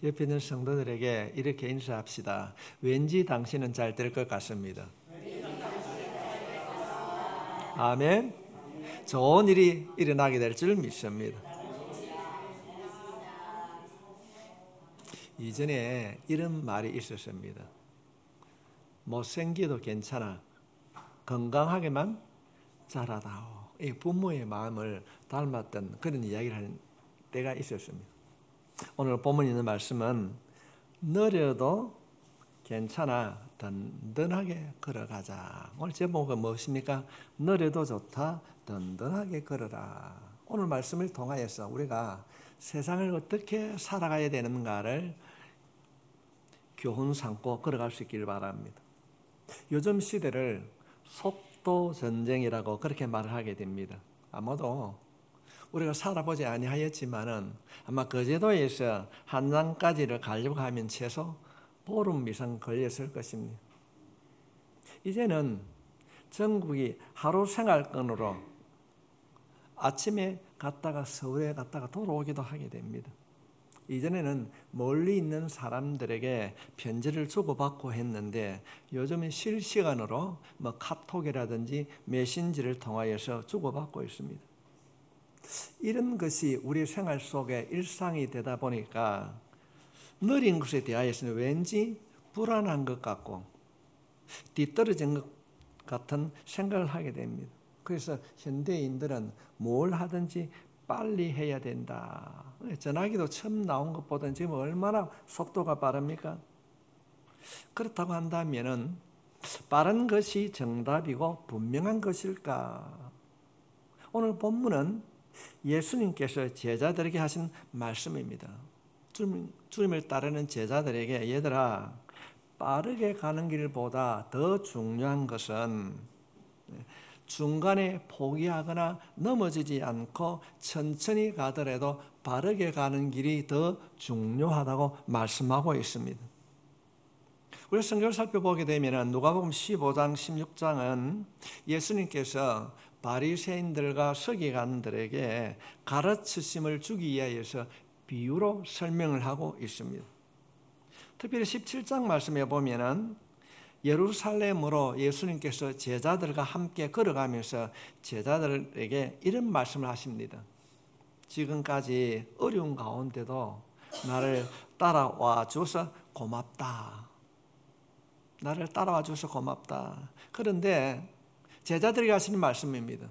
옆에 있는 성도들에게 이렇게 인사합시다. 왠지 당신은 잘 될 것 같습니다. 아멘. 좋은 일이 일어나게 될 줄 믿습니다. 이전에 이런 말이 있었습니다. 못생겨도 괜찮아. 건강하게만 자라다오. 이 부모의 마음을 닮았던 그런 이야기를 하는 때가 있었습니다. 오늘 본문에 있는 말씀은 느려도 괜찮아. 든든하게 걸어가자. 오늘 제목은 무엇입니까? 느려도 좋다. 든든하게 걸어라. 오늘 말씀을 통하여서 우리가 세상을 어떻게 살아가야 되는가를 교훈 삼고 걸어갈 수 있기를 바랍니다. 요즘 시대를 속도 전쟁이라고 그렇게 말을 하게 됩니다. 아마도 우리가 살아보지 아니하였지만은 아마 거제도에서 한강까지를 가려고 하면 최소 보름 이상 걸렸을 것입니다. 이제는 전국이 하루 생활권으로 아침에 갔다가 서울에 갔다가 돌아오기도 하게 됩니다. 이전에는 멀리 있는 사람들에게 편지를 주고받고 했는데 요즘은 실시간으로 카톡이라든지 메신저를 통하여서 주고받고 있습니다. 이런 것이 우리 생활 속에 일상이 되다 보니까 느린 것에 대하여서는 왠지 불안한 것 같고 뒤떨어진 것 같은 생각을 하게 됩니다. 그래서 현대인들은 뭘 하든지 빨리 해야 된다. 전화기도 처음 나온 것보다는 지금 얼마나 속도가 빠릅니까? 그렇다고 한다면 빠른 것이 정답이고 분명한 것일까? 오늘 본문은 예수님께서 제자들에게 하신 말씀입니다. 주님을 따르는 제자들에게 얘들아, 빠르게 가는 길보다 더 중요한 것은 중간에 포기하거나 넘어지지 않고 천천히 가더라도 바르게 가는 길이 더 중요하다고 말씀하고 있습니다. 우리 성경을 살펴보게 되면 누가복음 15장 16장은 예수님께서 바리새인들과 서기관들에게 가르치심을 주기 위하여서 비유로 설명을 하고 있습니다. 특별히 17장 말씀에 보면은 예루살렘으로 예수님께서 제자들과 함께 걸어가면서 제자들에게 이런 말씀을 하십니다. 지금까지 어려운 가운데도 나를 따라와 줘서 고맙다. 나를 따라와 줘서 고맙다. 그런데 제자들에게 하시는 말씀입니다.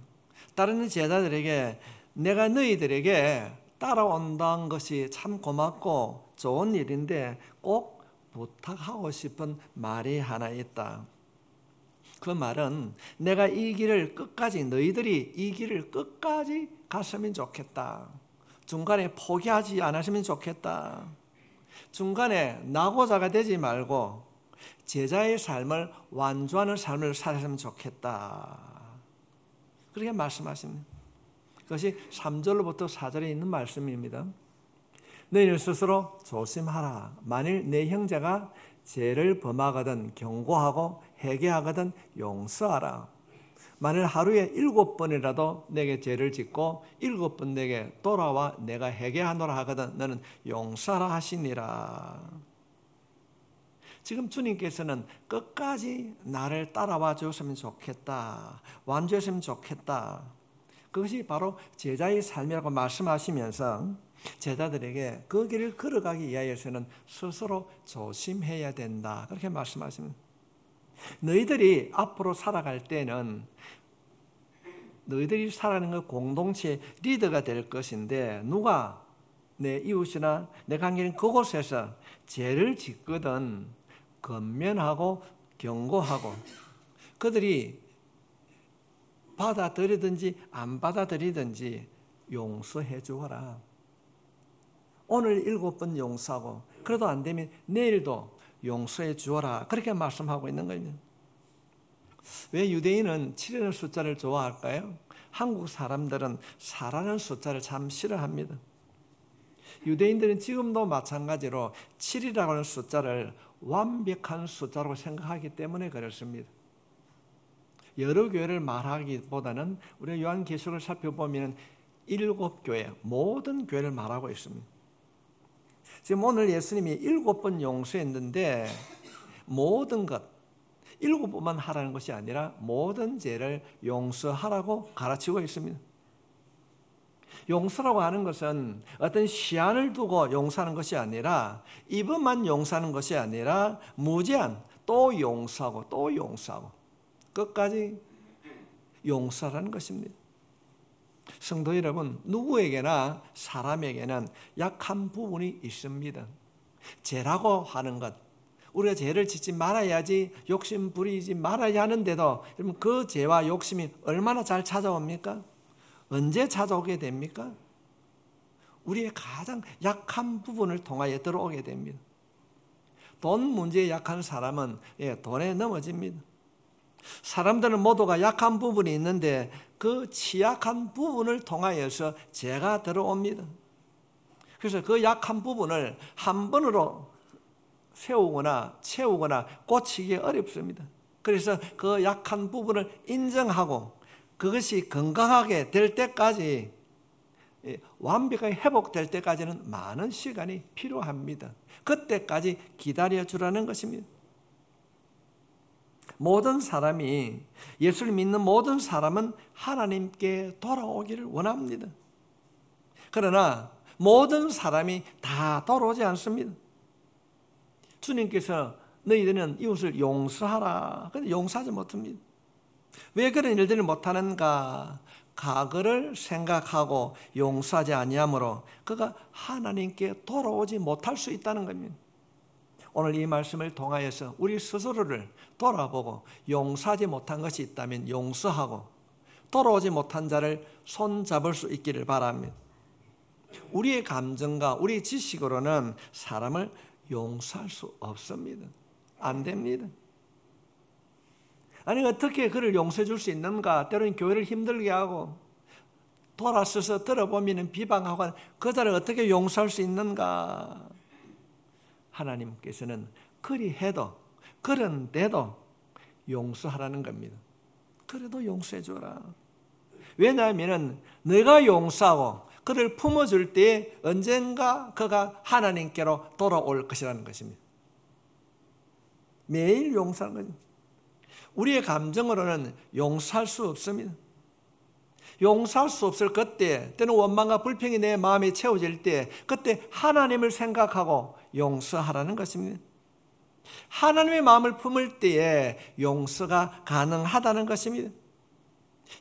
다른 제자들에게 내가 너희들에게 따라온다는 것이 참 고맙고 좋은 일인데 꼭 부탁하고 싶은 말이 하나 있다. 그 말은 내가 이 길을 끝까지 너희들이 이 길을 끝까지 갔으면 좋겠다. 중간에 포기하지 않았으면 좋겠다. 중간에 나고자가 되지 말고 제자의 삶을 완주하는 삶을 살았으면 좋겠다. 그렇게 말씀하십니다. 그것이 3절로부터 4절에 있는 말씀입니다. 너희는 스스로 조심하라. 만일 내 형제가 죄를 범하거든 경고하고 회개하거든 용서하라. 만일 하루에 7번이라도 내게 죄를 짓고 7번 내게 돌아와 내가 회개하노라 하거든 너는 용서하라 하시니라. 지금 주님께서는 끝까지 나를 따라와 주었으면 좋겠다. 완주했으면 좋겠다. 그것이 바로 제자의 삶이라고 말씀하시면서 제자들에게 그 길을 걸어가기 위하여서는 스스로 조심해야 된다. 그렇게 말씀하십니다. 너희들이 앞으로 살아갈 때는 너희들이 살아가는 그 공동체의 리더가 될 것인데 누가 내 이웃이나 내 관계인 그곳에서 죄를 짓거든 권면하고 경고하고 그들이 받아들이든지 안 받아들이든지 용서해 주어라. 오늘 7번 용서하고 그래도 안 되면 내일도 용서해 주어라. 그렇게 말씀하고 있는 겁니다. 왜 유대인은 7이라는 숫자를 좋아할까요? 한국 사람들은 4라는 숫자를 참 싫어합니다. 유대인들은 지금도 마찬가지로 7이라고 하는 숫자를 완벽한 숫자로 생각하기 때문에 그렇습니다. 여러 교회를 말하기보다는 우리가 요한계시록을 살펴보면 7교회, 모든 교회를 말하고 있습니다. 지금 오늘 예수님이 7번 용서했는데 모든 것 7번만 하라는 것이 아니라 모든 죄를 용서하라고 가르치고 있습니다. 용서라고 하는 것은 어떤 시한을 두고 용서하는 것이 아니라 이번만 용서하는 것이 아니라 무제한 또 용서하고 또 용서하고 끝까지 용서라는 것입니다. 성도 여러분, 누구에게나 사람에게는 약한 부분이 있습니다. 죄라고 하는 것, 우리가 죄를 짓지 말아야지, 욕심 부리지 말아야 하는데도 그 죄와 욕심이 얼마나 잘 찾아옵니까? 언제 찾아오게 됩니까? 우리의 가장 약한 부분을 통하여 들어오게 됩니다. 돈 문제에 약한 사람은 돈에 넘어집니다. 사람들은 모두가 약한 부분이 있는데 그 취약한 부분을 통하여서 죄가 들어옵니다. 그래서 그 약한 부분을 한 번으로 세우거나 채우거나 고치기 어렵습니다. 그래서 그 약한 부분을 인정하고 그것이 건강하게 될 때까지, 완벽하게 회복될 때까지는 많은 시간이 필요합니다. 그때까지 기다려주라는 것입니다. 모든 사람이, 예수를 믿는 모든 사람은 하나님께 돌아오기를 원합니다. 그러나 모든 사람이 다 돌아오지 않습니다. 주님께서 너희들은 이웃을 용서하라. 그런데 용서하지 못합니다. 왜 그런 일들을 못하는가? 과거를 생각하고 용서하지 아니하므로 그가 하나님께 돌아오지 못할 수 있다는 겁니다. 오늘 이 말씀을 통하여서 우리 스스로를 돌아보고 용서하지 못한 것이 있다면 용서하고 돌아오지 못한 자를 손잡을 수 있기를 바랍니다. 우리의 감정과 우리의 지식으로는 사람을 용서할 수 없습니다. 안 됩니다. 아니 어떻게 그를 용서해 줄 수 있는가? 때로는 교회를 힘들게 하고 돌아서서 들어보면 비방하고 그 자를 어떻게 용서할 수 있는가? 하나님께서는 그리 해도 그런데도 용서하라는 겁니다. 그래도 용서해 줘라. 왜냐하면 내가 용서하고 그를 품어줄 때 언젠가 그가 하나님께로 돌아올 것이라는 것입니다. 매일 용서하는 거죠. 우리의 감정으로는 용서할 수 없습니다. 용서할 수 없을 그때, 때는 원망과 불평이 내 마음에 채워질 때 그때 하나님을 생각하고 용서하라는 것입니다. 하나님의 마음을 품을 때에 용서가 가능하다는 것입니다.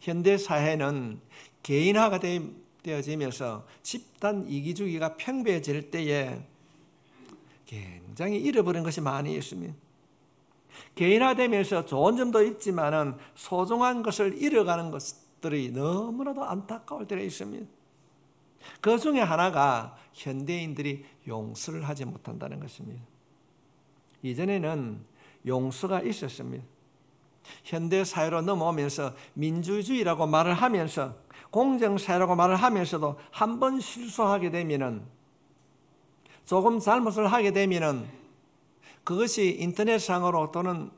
현대사회는 개인화가 되어지면서 집단 이기주의가 팽배해질 때에 굉장히 잃어버린 것이 많이 있습니다. 개인화되면서 좋은 점도 있지만 소중한 것을 잃어가는 것들이 너무나도 안타까울 때가 있습니다. 그 중에 하나가 현대인들이 용서를 하지 못한다는 것입니다. 이전에는 용서가 있었습니다. 현대사회로 넘어오면서 민주주의라고 말을 하면서 공정사회라고 말을 하면서도 한 번 실수하게 되면은, 조금 잘못을 하게 되면은 그것이 인터넷상으로 또는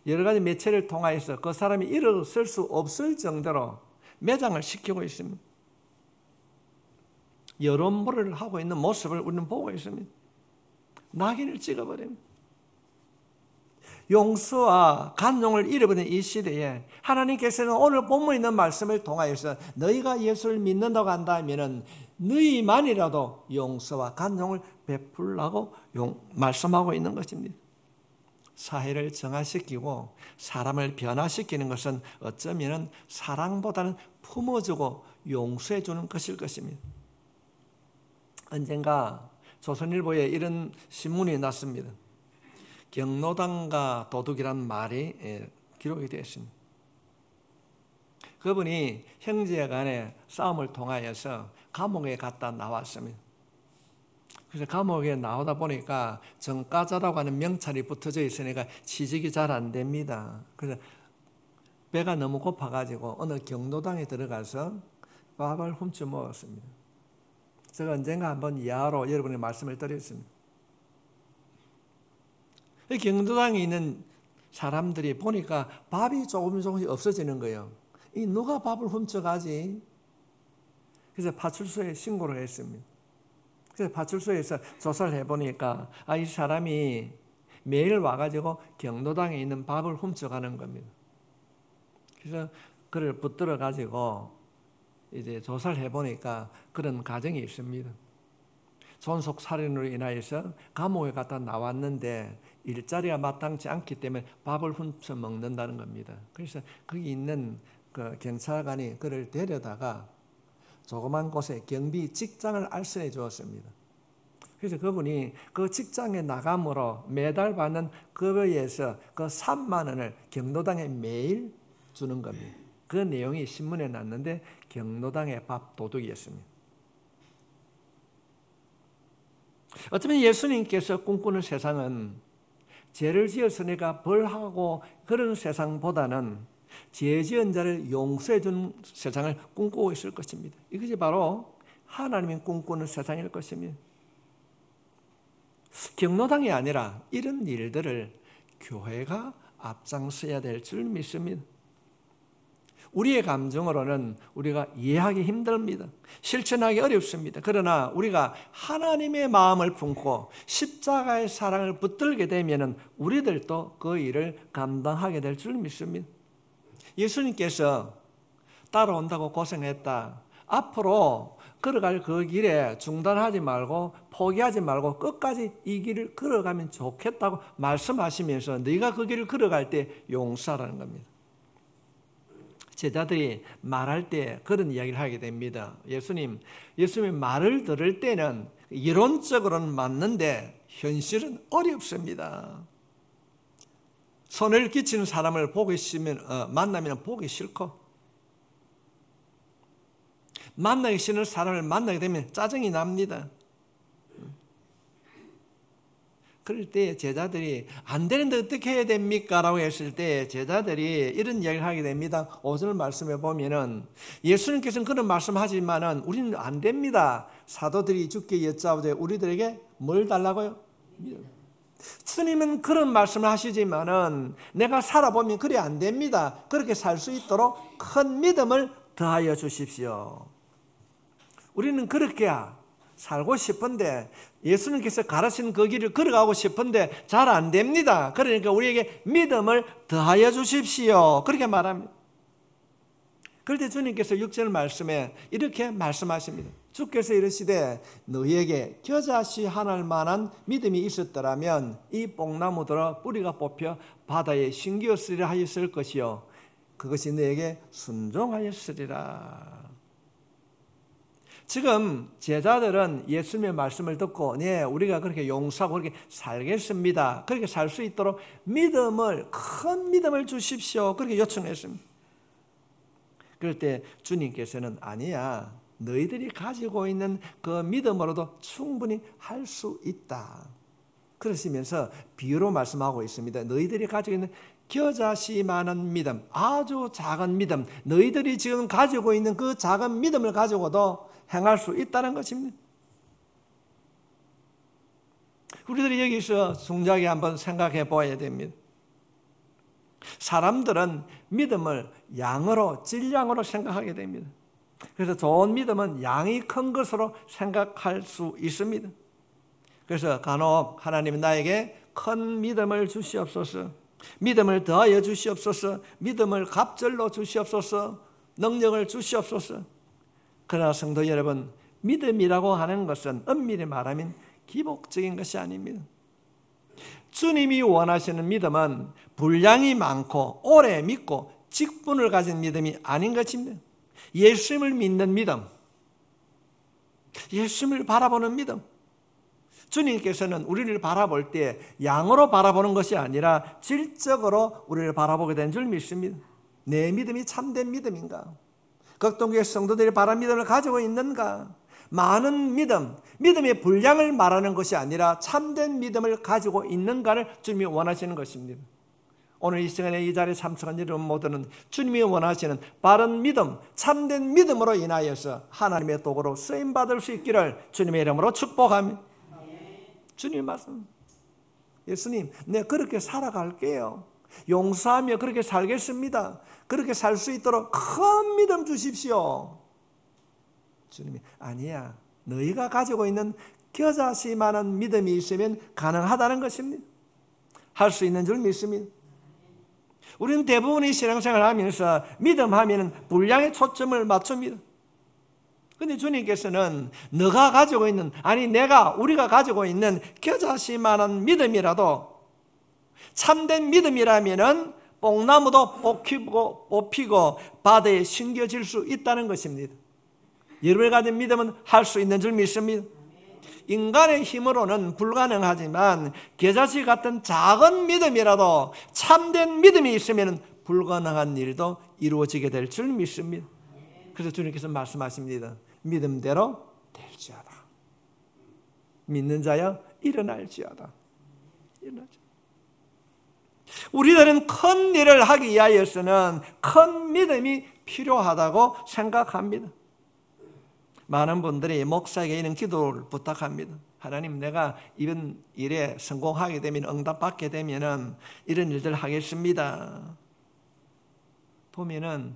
여러 가지 매체를 통하여서 그 사람이 일어설 수 없을 정도로 매장을 시키고 있습니다. 여론몰이를 하고 있는 모습을 우리는 보고 있습니다. 낙인을 찍어버립니다. 용서와 간용을 잃어버린 이 시대에 하나님께서는 오늘 본문에 있는 말씀을 통하여서 너희가 예수를 믿는다고 한다면 너희만이라도 용서와 간용을 베풀라고 말씀하고 있는 것입니다. 사회를 정화시키고 사람을 변화시키는 것은 어쩌면 사랑보다는 품어주고 용서해주는 것일 것입니다. 언젠가 조선일보에 이런 신문이 났습니다. 경로당과 도둑이란 말이 기록이 되었습니다. 그분이 형제 간의 싸움을 통하여서 감옥에 갔다 나왔습니다. 그래서 감옥에 나오다 보니까 정가자라고 하는 명찰이 붙어져 있으니까 취직이 잘 안 됩니다. 그래서 배가 너무 고파가지고 어느 경로당에 들어가서 밥을 훔쳐 먹었습니다. 제가 언젠가 한번 이하로 여러분의 말씀을 드렸습니다. 경로당에 있는 사람들이 보니까 밥이 조금씩 없어지는 거예요. 이 누가 밥을 훔쳐가지? 그래서 파출소에 신고를 했습니다. 그래서 파출소에서 조사를 해보니까 이 사람이 매일 와가지고 경로당에 있는 밥을 훔쳐가는 겁니다. 그래서 그를 붙들어 가지고 이제 조사를 해보니까 그런 가정이 있습니다. 존속 살인으로 인하여서 감옥에 갔다 나왔는데 일자리가 마땅치 않기 때문에 밥을 훔쳐 먹는다는 겁니다. 그래서 거기 있는 그 경찰관이 그를 데려다가 조그만 곳에 경비 직장을 알선해 주었습니다. 그래서 그분이 그 직장에 나감으로 매달 받는 급여에서 그 3만 원을 경로당에 매일 주는 겁니다. 그 내용이 신문에 났는데 경로당의 밥 도둑이었습니다. 어쩌면 예수님께서 꿈꾸는 세상은 죄를 지었으니까 벌하고 그런 세상보다는 죄 지은 자를 용서해 주는 세상을 꿈꾸고 있을 것입니다. 이것이 바로 하나님이 꿈꾸는 세상일 것입니다. 경로당이 아니라 이런 일들을 교회가 앞장서야 될 줄 믿습니다. 우리의 감정으로는 우리가 이해하기 힘듭니다. 실천하기 어렵습니다. 그러나 우리가 하나님의 마음을 품고 십자가의 사랑을 붙들게 되면 우리들도 그 일을 감당하게 될 줄 믿습니다. 예수님께서 따라온다고 고생했다. 앞으로 걸어갈 그 길에 중단하지 말고 포기하지 말고 끝까지 이 길을 걸어가면 좋겠다고 말씀하시면서 네가 그 길을 걸어갈 때 용서하라는 겁니다. 제자들이 말할 때 그런 이야기를 하게 됩니다. 예수님의 말을 들을 때는 이론적으로는 맞는데 현실은 어렵습니다. 손해를 끼치는 사람을 만나면 보기 싫고 만나기 싫은 사람을 만나게 되면 짜증이 납니다. 그럴 때 제자들이 안 되는데 어떻게 해야 됩니까? 라고 했을 때 제자들이 이런 이야기를 하게 됩니다. 5절 말씀해 보면은 예수님께서는 그런 말씀하지만은 우리는 안 됩니다. 사도들이 주께 여짜오되 우리들에게 뭘 달라고요? 주님은 그런 말씀을 하시지만은 내가 살아보면 그래 안 됩니다. 그렇게 살 수 있도록 큰 믿음을 더하여 주십시오. 우리는 그렇게 살고 싶은데 예수님께서 가르친 그 길을 걸어가고 싶은데 잘 안 됩니다. 그러니까 우리에게 믿음을 더하여 주십시오. 그렇게 말합니다. 그럴 때 주님께서 6절 말씀에 이렇게 말씀하십니다. 주께서 이르시되 너희에게 겨자씨 하나일 만한 믿음이 있었더라면 이 뽕나무들어 뿌리가 뽑혀 바다에 심기었으리라 하였을 것이요 그것이 너에게 순종하였으리라. 지금 제자들은 예수님의 말씀을 듣고 네, 우리가 그렇게 용서하고 그렇게 살겠습니다. 그렇게 살 수 있도록 큰 믿음을 주십시오. 그렇게 요청했습니다. 그럴 때 주님께서는 아니야. 너희들이 가지고 있는 그 믿음으로도 충분히 할 수 있다. 그러시면서 비유로 말씀하고 있습니다. 너희들이 가지고 있는 겨자씨만한 믿음, 아주 작은 믿음, 너희들이 지금 가지고 있는 그 작은 믿음을 가지고도 행할 수 있다는 것입니다. 우리들이 여기서 중요하게 한번 생각해 보아야 됩니다. 사람들은 믿음을 양으로, 질량으로 생각하게 됩니다. 그래서 좋은 믿음은 양이 큰 것으로 생각할 수 있습니다. 그래서 간혹 하나님은 나에게 큰 믿음을 주시옵소서, 믿음을 더하여 주시옵소서, 믿음을 갑절로 주시옵소서, 능력을 주시옵소서. 그러나 성도 여러분, 믿음이라고 하는 것은 엄밀히 말하면 기복적인 것이 아닙니다. 주님이 원하시는 믿음은 분량이 많고 오래 믿고 직분을 가진 믿음이 아닌 것입니다. 예수님을 믿는 믿음, 예수님을 바라보는 믿음. 주님께서는 우리를 바라볼 때 양으로 바라보는 것이 아니라 질적으로 우리를 바라보게 된 줄 믿습니다. 내 믿음이 참된 믿음인가? 극동교회 성도들이 바란 믿음을 가지고 있는가? 많은 믿음의 분량을 말하는 것이 아니라 참된 믿음을 가지고 있는가를 주님이 원하시는 것입니다. 오늘 이 시간에 이 자리에 참석한 여러분 모두는 주님이 원하시는 바른 믿음, 참된 믿음으로 인하여서 하나님의 도구로 쓰임받을 수 있기를 주님의 이름으로 축복합니다. 주님의 말씀, 예수님, 내가 그렇게 살아갈게요. 용서하며 그렇게 살겠습니다. 그렇게 살 수 있도록 큰 믿음 주십시오. 주님이 아니야, 너희가 가지고 있는 겨자씨만한 믿음이 있으면 가능하다는 것입니다. 할 수 있는 줄 믿습니다. 우리는 대부분의 신앙생활을 하면서 믿음하면 분량에 초점을 맞춥니다. 그런데 주님께서는 너가 가지고 있는, 아니 우리가 가지고 있는 겨자씨만한 믿음이라도 참된 믿음이라면 뽕나무도 뽑히고 바다에 심겨질 수 있다는 것입니다. 여러분이 가진 믿음은 할 수 있는 줄 믿습니다. 인간의 힘으로는 불가능하지만 겨자씨 같은 작은 믿음이라도 참된 믿음이 있으면 불가능한 일도 이루어지게 될 줄 믿습니다. 그래서 주님께서 말씀하십니다. 믿음대로 될지어다. 믿는 자여 일어날지어다. 우리들은 큰 일을 하기 위하여서는 큰 믿음이 필요하다고 생각합니다. 많은 분들이 목사에게 이런 기도를 부탁합니다. 하나님, 내가 이런 일에 성공하게 되면, 응답받게 되면 이런 일들 하겠습니다. 보면은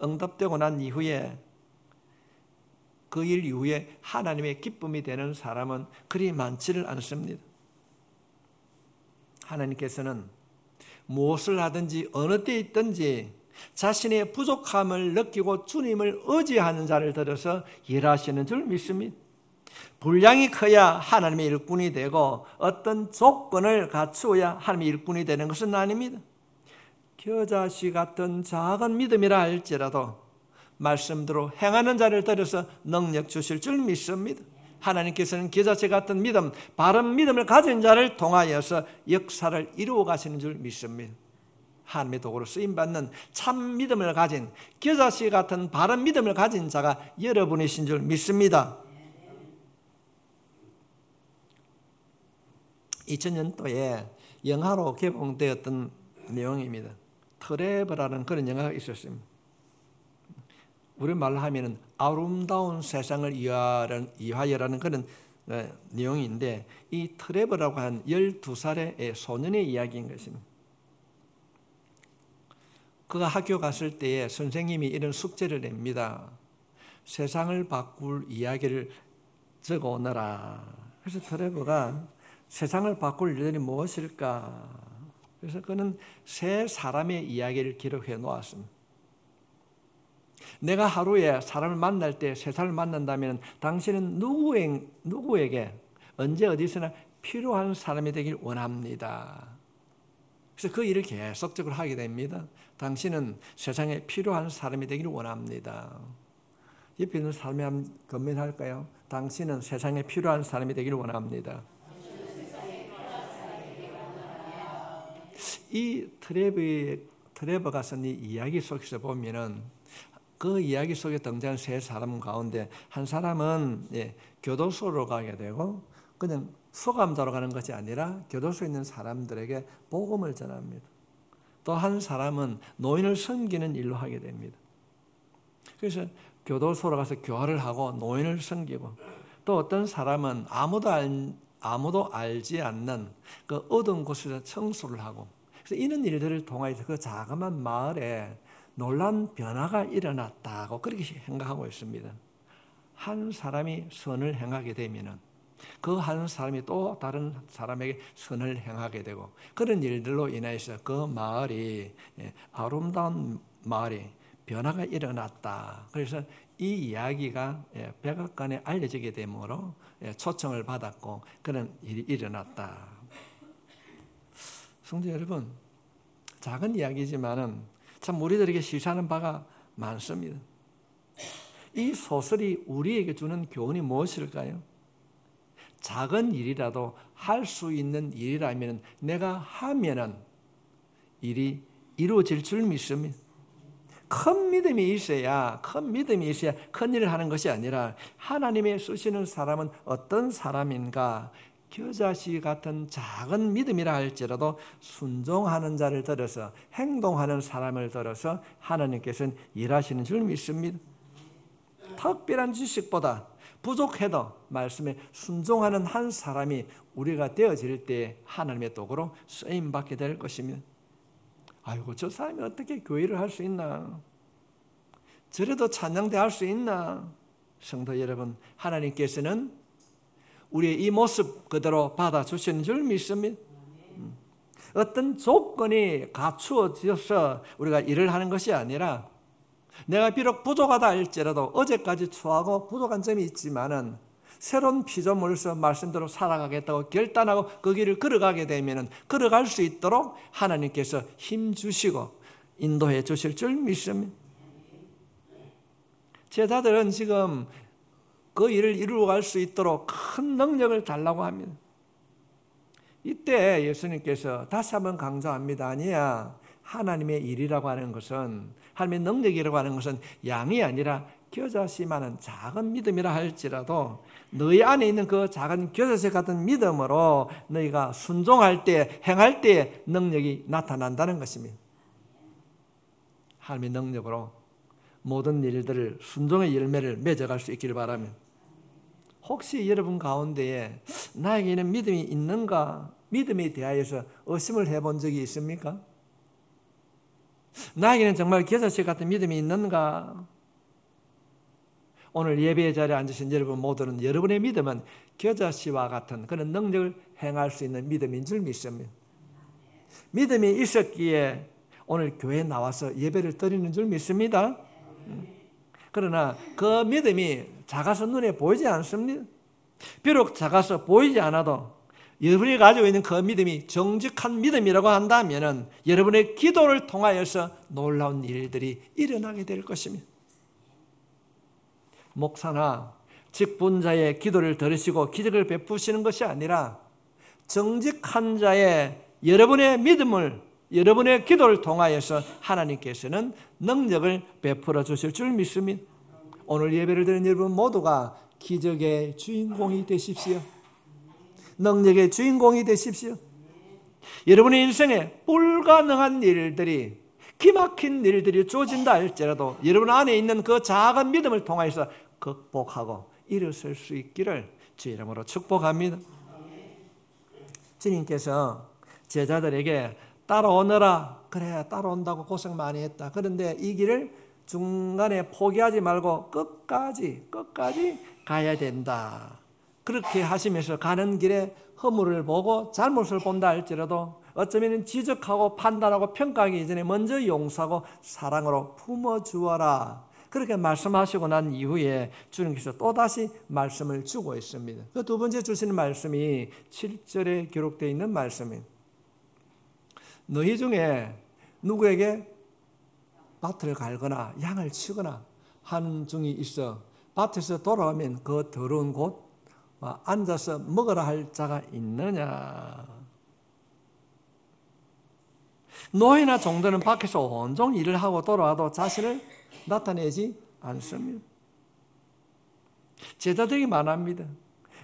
응답되고 난 이후에 그 일 이후에 하나님의 기쁨이 되는 사람은 그리 많지를 않습니다. 하나님께서는 무엇을 하든지 어느 때 있든지 자신의 부족함을 느끼고 주님을 의지하는 자를 들어서 일하시는 줄 믿습니다. 분량이 커야 하나님의 일꾼이 되고 어떤 조건을 갖추어야 하나님의 일꾼이 되는 것은 아닙니다. 겨자씨 같은 작은 믿음이라 할지라도 말씀대로 행하는 자를 들어서 능력 주실 줄 믿습니다. 하나님께서는 겨자씨 같은 믿음, 바른 믿음을 가진 자를 통하여서 역사를 이루어 가시는 줄 믿습니다. 하나님의 도구로 쓰임받는 참 믿음을 가진, 겨자씨 같은 바른 믿음을 가진 자가 여러분이신 줄 믿습니다. 2000년도에 영화로 개봉되었던 내용입니다. 트레버라는 그런 영화가 있었습니다. 우리말로 하면은 아름다운 세상을 위하여라는 그런 내용인데, 이 트레버라고 한 12살의 소년의 이야기인 것입니다. 그가 학교 갔을 때에 선생님이 이런 숙제를 냅니다. 세상을 바꿀 이야기를 적어 오너라. 그래서 트레버가 세상을 바꿀 일들이 무엇일까? 그래서 그는 세 사람의 이야기를 기록해 놓았습니다. 내가 하루에 사람을 만날 때 세 사람을 만난다면 당신은 누구에게 언제 어디서나 필요한 사람이 되길 원합니다. 그래서 그 일을 계속적으로 하게 됩니다. 당신은 세상에 필요한 사람이 되기를 원합니다. 옆에 있는 사람이 한번 건면할까요? 당신은 세상에 필요한 사람이 되기를 원합니다. 이 트레버가 쓴 이 이야기 속에서 보면은 그 이야기 속에 등장한 세 사람 가운데 한 사람은 교도소로 가게 되고 그냥 소감자로 가는 것이 아니라 교도소에 있는 사람들에게 복음을 전합니다. 또 한 사람은 노인을 섬기는 일로 하게 됩니다. 그래서 교도소로 가서 교화를 하고 노인을 섬기고, 또 어떤 사람은 아무도 알지 않는 그 어두운 곳에서 청소를 하고, 그래서 이런 일들을 통해서 그 자그마한 마을에 놀라운 변화가 일어났다고 그렇게 생각하고 있습니다. 한 사람이 선을 행하게 되면은 그 한 사람이 또 다른 사람에게 선을 행하게 되고, 그런 일들로 인해서 그 마을이 아름다운 마을이 변화가 일어났다. 그래서 이 이야기가 백악관에 알려지게 되므로 초청을 받았고 그런 일이 일어났다. 성도 여러분, 작은 이야기지만은 참 우리들에게 시사하는 바가 많습니다. 이 소설이 우리에게 주는 교훈이 무엇일까요? 작은 일이라도 할 수 있는 일이라면 내가 하면은 일이 이루어질 줄 믿습니다. 큰 믿음이 있어야 큰 일을 하는 것이 아니라, 하나님의 쓰시는 사람은 어떤 사람인가? 겨자씨 같은 작은 믿음이라 할지라도 순종하는 자를 들어서, 행동하는 사람을 들어서 하나님께서는 일하시는 줄 믿습니다. 특별한 지식보다 부족해도 말씀에 순종하는 한 사람이 우리가 되어질 때 하나님의 도구로 쓰임받게 될 것입니다. 아이고, 저 사람이 어떻게 교회를 할 수 있나? 저래도 찬양대 할 수 있나? 성도 여러분, 하나님께서는 우리의 이 모습 그대로 받아주시는 줄 믿습니다. 어떤 조건이 갖추어져서 우리가 일을 하는 것이 아니라 내가 비록 부족하다 할지라도 어제까지 추하고 부족한 점이 있지만은 새로운 피조물로서 말씀대로 살아가겠다고 결단하고 그 길을 걸어가게 되면은 걸어갈 수 있도록 하나님께서 힘 주시고 인도해 주실 줄 믿습니다. 제자들은 지금 그 일을 이루어갈 수 있도록 큰 능력을 달라고 합니다. 이때 예수님께서 다시 한번 강조합니다. 아니야, 하나님의 일이라고 하는 것은, 하나님의 능력이라고 하는 것은 양이 아니라 겨자씨만한 작은 믿음이라 할지라도 너희 안에 있는 그 작은 겨자씨 같은 믿음으로 너희가 순종할 때, 행할 때 능력이 나타난다는 것입니다. 하나님의 능력으로 모든 일들을 순종의 열매를 맺어갈 수 있기를 바랍니다. 혹시 여러분 가운데에 나에게는 믿음이 있는가? 믿음에 대하여서 의심을 해본 적이 있습니까? 나에게는 정말 겨자씨 같은 믿음이 있는가? 오늘 예배의 자리에 앉으신 여러분 모두는 여러분의 믿음은 겨자씨와 같은 그런 능력을 행할 수 있는 믿음인 줄 믿습니다. 믿음이 있었기에 오늘 교회에 나와서 예배를 드리는 줄 믿습니다. 그러나 그 믿음이 작아서 눈에 보이지 않습니다. 비록 작아서 보이지 않아도 여러분이 가지고 있는 그 믿음이 정직한 믿음이라고 한다면 여러분의 기도를 통하여서 놀라운 일들이 일어나게 될 것입니다. 목사나 직분자의 기도를 들으시고 기적을 베푸시는 것이 아니라 정직한 자의 여러분의 믿음을, 여러분의 기도를 통하여서 하나님께서는 능력을 베풀어 주실 줄 믿습니다. 오늘 예배를 드린 여러분 모두가 기적의 주인공이 되십시오. 능력의 주인공이 되십시오. 여러분의 인생에 불가능한 일들이, 기막힌 일들이 주어진다 할지라도 여러분 안에 있는 그 작은 믿음을 통해서 극복하고 일어설 수 있기를 주의 이름으로 축복합니다. 주님께서 제자들에게 따라오너라. 그래, 따라온다고 고생 많이 했다. 그런데 이 길을 중간에 포기하지 말고 끝까지 가야 된다. 그렇게 하시면서 가는 길에 허물을 보고 잘못을 본다 할지라도 어쩌면 지적하고 판단하고 평가하기 이전에 먼저 용서하고 사랑으로 품어주어라. 그렇게 말씀하시고 난 이후에 주님께서 또다시 말씀을 주고 있습니다. 그 두 번째 주시는 말씀이 7절에 기록되어 있는 말씀입니다. 너희 중에 누구에게 밭을 갈거나 양을 치거나 하는 중이 있어 밭에서 돌아오면 그 더러운 곳 앉아서 먹으라 할 자가 있느냐? 노예나 종들은 밖에서 온종일 일을 하고 돌아와도 자신을 나타내지 않습니다. 제자들이 말합니다.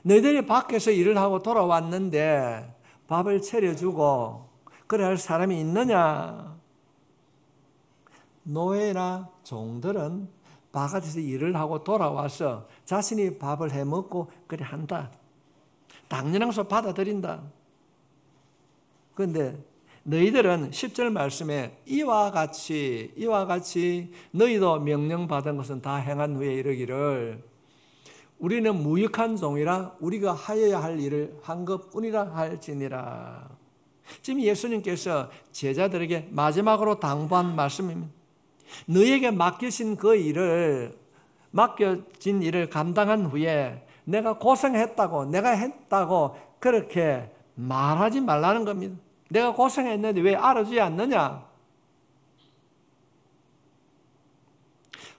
너희들이 밖에서 일을 하고 돌아왔는데 밥을 차려주고 그래 할 사람이 있느냐? 노예나 종들은 바깥에서 일을 하고 돌아와서 자신이 밥을 해먹고 그래 한다. 당연한 것을 받아들인다. 그런데 너희들은 10절 말씀에 이와 같이 너희도 명령받은 것은 다 행한 후에 이르기를 우리는 무익한 종이라 우리가 하여야 할 일을 한 것뿐이라 할지니라. 지금 예수님께서 제자들에게 마지막으로 당부한 말씀입니다. 너희에게 맡겨진 일을 감당한 후에 내가 고생했다고, 내가 했다고 그렇게 말하지 말라는 겁니다. 내가 고생했는데 왜 알아주지 않느냐?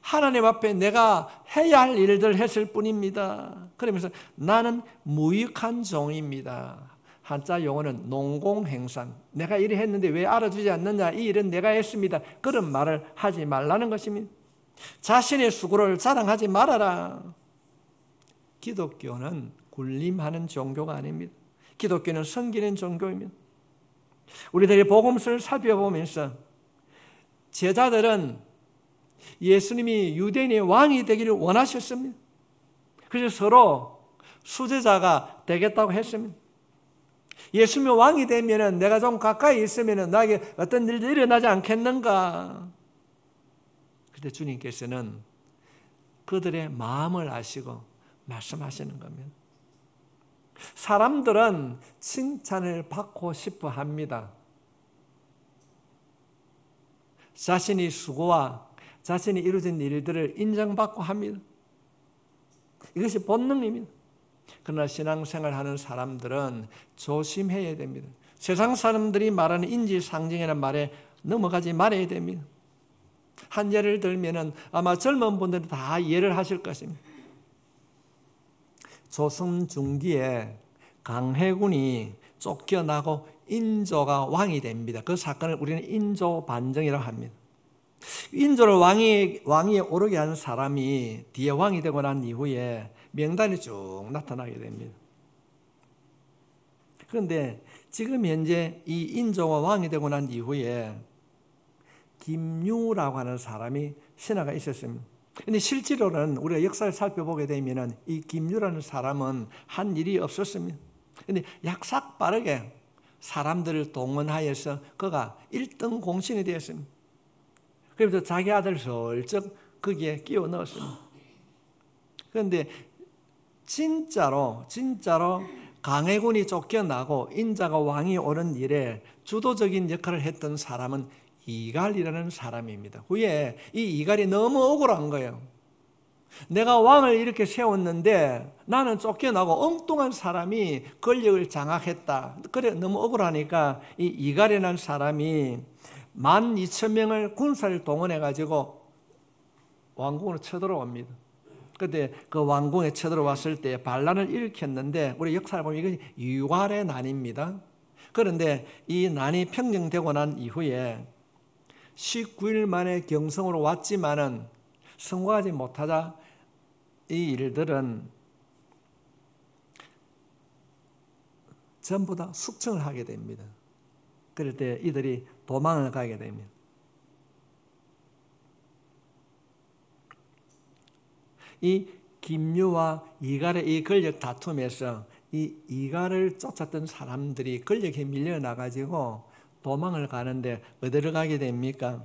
하나님 앞에 내가 해야 할 일들 했을 뿐입니다. 그러면서 나는 무익한 종입니다. 한자 용어는 농공행산. 내가 일을 했는데 왜 알아주지 않느냐? 이 일은 내가 했습니다. 그런 말을 하지 말라는 것입니다. 자신의 수고를 자랑하지 말아라. 기독교는 군림하는 종교가 아닙니다. 기독교는 섬기는 종교입니다. 우리들이 복음서를 살펴보면서 제자들은 예수님이 유대인의 왕이 되기를 원하셨습니다. 그래서 서로 수제자가 되겠다고 했습니다. 예수님이 왕이 되면 내가 좀 가까이 있으면 나에게 어떤 일도 일어나지 않겠는가? 그런데 주님께서는 그들의 마음을 아시고 말씀하시는 겁니다. 사람들은 칭찬을 받고 싶어 합니다. 자신이 수고와 자신이 이루어진 일들을 인정받고 합니다. 이것이 본능입니다. 그러나 신앙생활하는 사람들은 조심해야 됩니다. 세상 사람들이 말하는 인지상정이라는 말에 넘어가지 말아야 됩니다. 한 예를 들면 아마 젊은 분들은 다 이해를 하실 것입니다. 조선 중기에 강해군이 쫓겨나고 인조가 왕이 됩니다. 그 사건을 우리는 인조 반정이라고 합니다. 인조를 왕위에 오르게 한 사람이 뒤에 왕이 되고 난 이후에 명단이 쭉 나타나게 됩니다. 그런데 지금 현재 이 인조가 왕이 되고 난 이후에 김유라고 하는 사람이 신하가 있었습니다. 그런데 실제로는 우리가 역사를 살펴보게 되면 이 김유라는 사람은 한 일이 없었습니다. 그런데 약삭 빠르게 사람들을 동원하여서 그가 1등 공신이 되었습니다. 그래서 자기 아들 슬쩍 거기에 끼워 넣었습니다. 그런데 진짜로 강해군이 쫓겨나고 인자가 왕이 오른 일에 주도적인 역할을 했던 사람은 이갈이라는 사람입니다. 후에 이 이갈이 너무 억울한 거예요. 내가 왕을 이렇게 세웠는데 나는 쫓겨나고 엉뚱한 사람이 권력을 장악했다. 그래 너무 억울하니까 이 이갈이라는 사람이 12,000명을 군사를 동원해가지고 왕궁으로 쳐들어옵니다. 그때 그 왕궁에 쳐들어왔을 때 반란을 일으켰는데 우리 역사를 보면 이것이 유활의 난입니다. 그런데 이 난이 평정되고 난 이후에 19일 만에 경성으로 왔지만은 성공하지 못하자 이 일들은 전부 다 숙청을 하게 됩니다. 그럴 때 이들이 도망을 가게 됩니다. 이 김유와 이갈의 이 권력 다툼에서 이 이갈을 쫓았던 사람들이 권력에 밀려나가지고 도망을 가는데 어디를 가게 됩니까?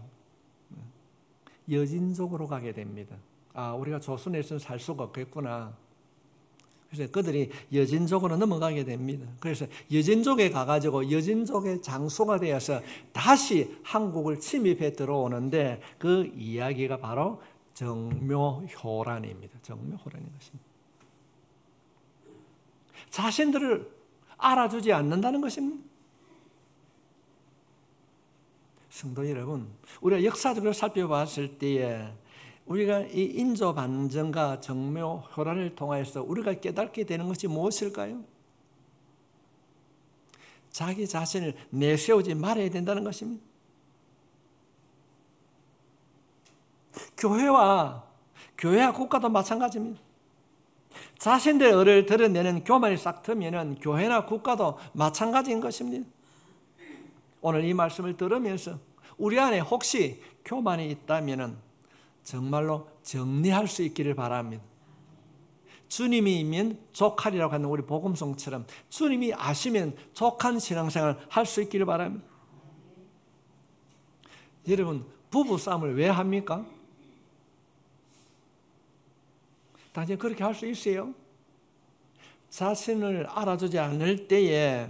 여진족으로 가게 됩니다. 아, 우리가 조선에서는 살 수가 없겠구나. 그래서 그들이 여진족으로 넘어가게 됩니다. 그래서 여진족에 가가지고 여진족의 장소가 되어서 다시 한국을 침입해 들어오는데 그 이야기가 바로 정묘호란입니다. 정묘호란인 것입니다. 자신들을 알아주지 않는다는 것입니다. 성도 여러분, 우리가 역사적으로 살펴봤을 때에 우리가 이 인조 반정과 정묘호란을 통해서 우리가 깨닫게 되는 것이 무엇일까요? 자기 자신을 내세우지 말아야 된다는 것입니다. 교회와 국가도 마찬가지입니다. 자신들의 의를 드러내는 교만이 싹 트면 교회나 국가도 마찬가지인 것입니다. 오늘 이 말씀을 들으면서 우리 안에 혹시 교만이 있다면 정말로 정리할 수 있기를 바랍니다. 주님이 이면 족하리라고 하는 우리 복음성처럼 주님이 아시면 족한 신앙생활을 할 수 있기를 바랍니다. 여러분, 부부싸움을 왜 합니까? 당신 그렇게 할 수 있어요? 자신을 알아주지 않을 때에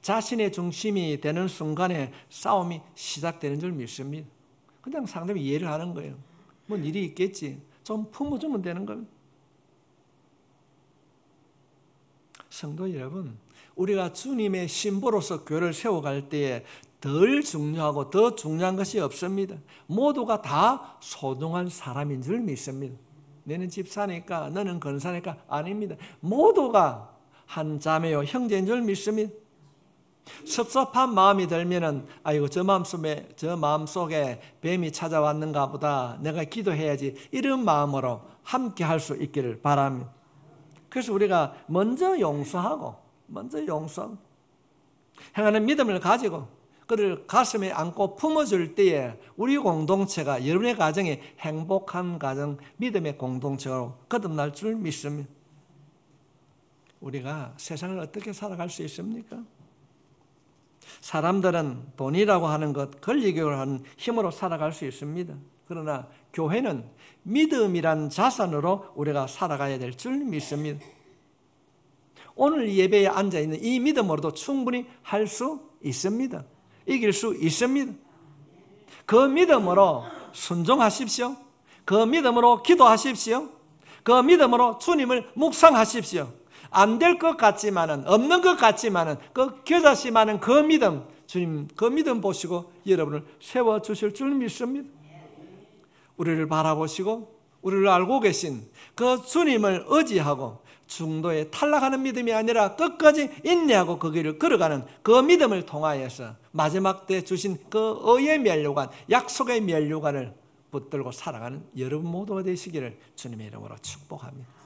자신의 중심이 되는 순간에 싸움이 시작되는 줄 믿습니다. 그냥 상대방이 이해를 하는 거예요. 뭔 일이 있겠지. 좀 품어주면 되는 겁니다. 성도 여러분, 우리가 주님의 신부로서 교회를 세워갈 때에 덜 중요하고 더 중요한 것이 없습니다. 모두가 다 소중한 사람인 줄 믿습니다. 너는 집사니까 너는 권사니까 아닙니다. 모두가 한 자매요 형제인 줄 믿습니다. 섭섭한 마음이 들면은 아이고 저 마음속에 뱀이 찾아왔는가 보다 내가 기도해야지 이런 마음으로 함께 할 수 있기를 바랍니다. 그래서 우리가 먼저 용서하고 행하는 믿음을 가지고 그들을 가슴에 안고 품어줄 때에 우리 공동체가 여러분의 가정이 행복한 가정, 믿음의 공동체로 거듭날 줄 믿습니다. 우리가 세상을 어떻게 살아갈 수 있습니까? 사람들은 돈이라고 하는 것, 권력이라고 하는 힘으로 살아갈 수 있습니다. 그러나 교회는 믿음이란 자산으로 우리가 살아가야 될 줄 믿습니다. 오늘 예배에 앉아있는 이 믿음으로도 충분히 할 수 있습니다. 이길 수 있습니다. 그 믿음으로 순종하십시오. 그 믿음으로 기도하십시오. 그 믿음으로 주님을 묵상하십시오. 안 될 것 같지만은, 없는 것 같지만은, 그 겨자씨만은 그 믿음, 주님 그 믿음 보시고 여러분을 세워주실 줄 믿습니다. 우리를 바라보시고 우리를 알고 계신 그 주님을 의지하고 중도에 탈락하는 믿음이 아니라 끝까지 인내하고 그 길을 걸어가는 그 믿음을 통하여서 마지막 때 주신 그 의의 면류관, 약속의 면류관을 붙들고 살아가는 여러분 모두가 되시기를 주님의 이름으로 축복합니다.